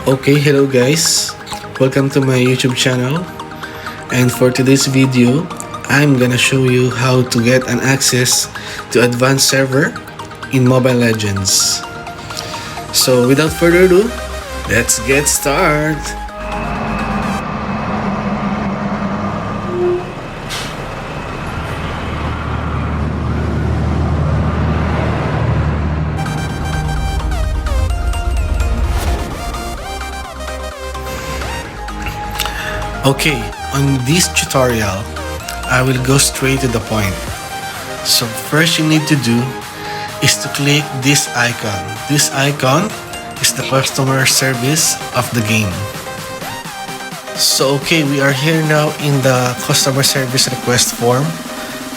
Okay, hello guys, welcome to my YouTube channel, and for today's video I'm gonna show you how to get an access to advanced server in Mobile Legends. So without further ado, let's get started. Okay, on this tutorial, I will go straight to the point. So first you need to do is to click this icon. This icon is the customer service of the game. So okay, we are here now in the customer service request form.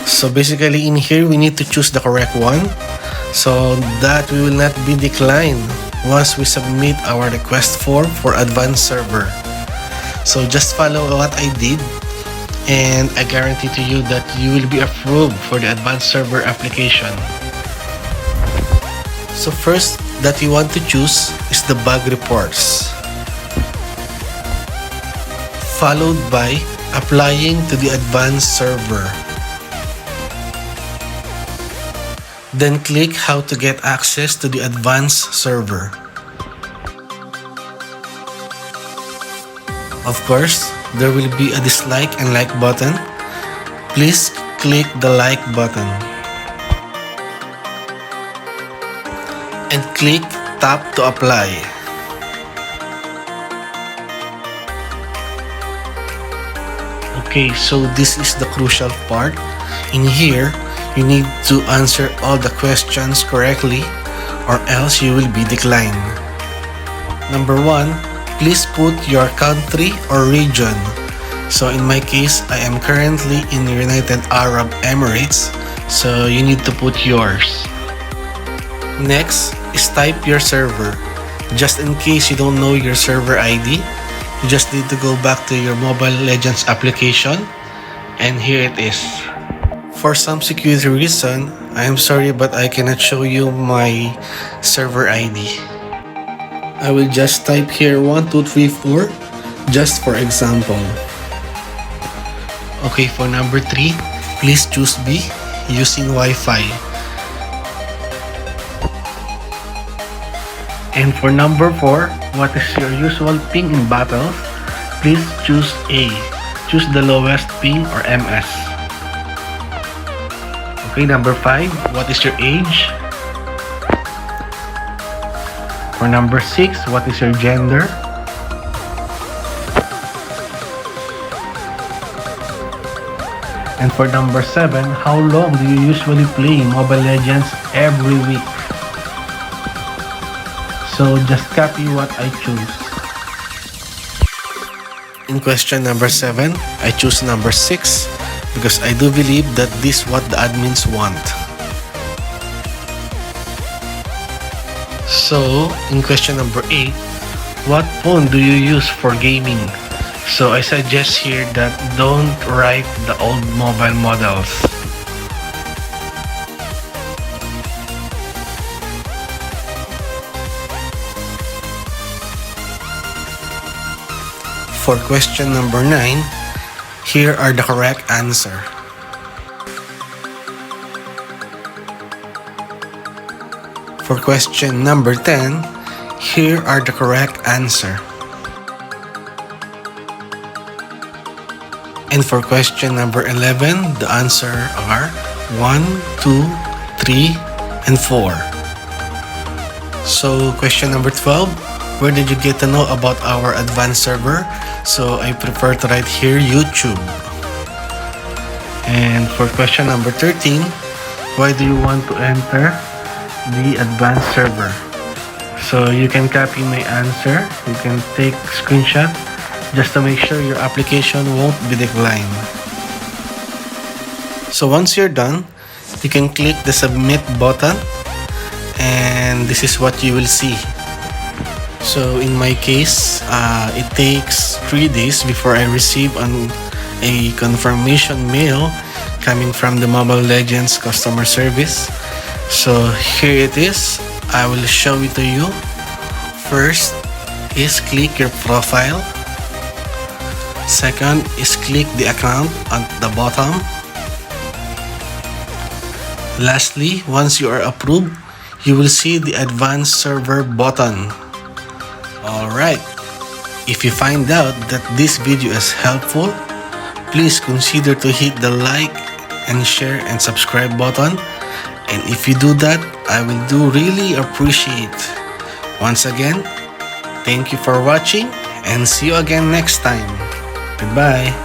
So basically in here we need to choose the correct one so that we will not be declined once we submit our request form for advanced server. So just follow what I did and I guarantee to you that you will be approved for the advanced server application. So first that you want to choose is the bug reports, followed by applying to the advanced server. Then click how to get access to the advanced server. Of course, there will be a dislike and like button. Please click the like button and click tap to apply. Okay, so this is the crucial part. In here, you need to answer all the questions correctly or else you will be declined. Number 1, please put your country or region. So in my case, I am currently in the United Arab Emirates, so you need to put yours. Next is type your server. Just in case you don't know your server ID, you just need to go back to your Mobile Legends application, and here it is. For some security reason, I am sorry but I cannot show you my server ID. I will just type here 1234 just for example. Okay, for number 3, please choose B using Wi-Fi. And for number 4, what is your usual ping in battles? Please choose A. Choose the lowest ping or MS. Okay, number 5, what is your age? For number 6, what is your gender? And for number 7, how long do you usually play Mobile Legends every week? So just copy what I choose. In question number 7, I choose number 6 because I do believe that this is what the admins want. So, in question number 8, what phone do you use for gaming? So, I suggest here that don't write the old mobile models. For question number 9, here are the correct answer. For question number 10, here are the correct answer. And for question number 11, the answer are 1, 2, 3, and 4. So question number 12, where did you get to know about our advanced server? So I prefer to write here YouTube. And for question number 13, why do you want to enter the advanced server? So you can copy my answer, you can take screenshot just to make sure your application won't be declined. So once you're done, you can click the submit button and this is what you will see. So in my case, it takes 3 days before I receive a confirmation mail coming from the Mobile Legends customer service. So here it is. I will show it to you. First, is click your profile. Second is click the account at the bottom. Lastly, once you are approved, you will see the advanced server button. Alright, if you find out that this video is helpful, please consider to hit the like and share and subscribe button. And if you do that, I will really appreciate. Once again, thank you for watching and see you again next time. Goodbye.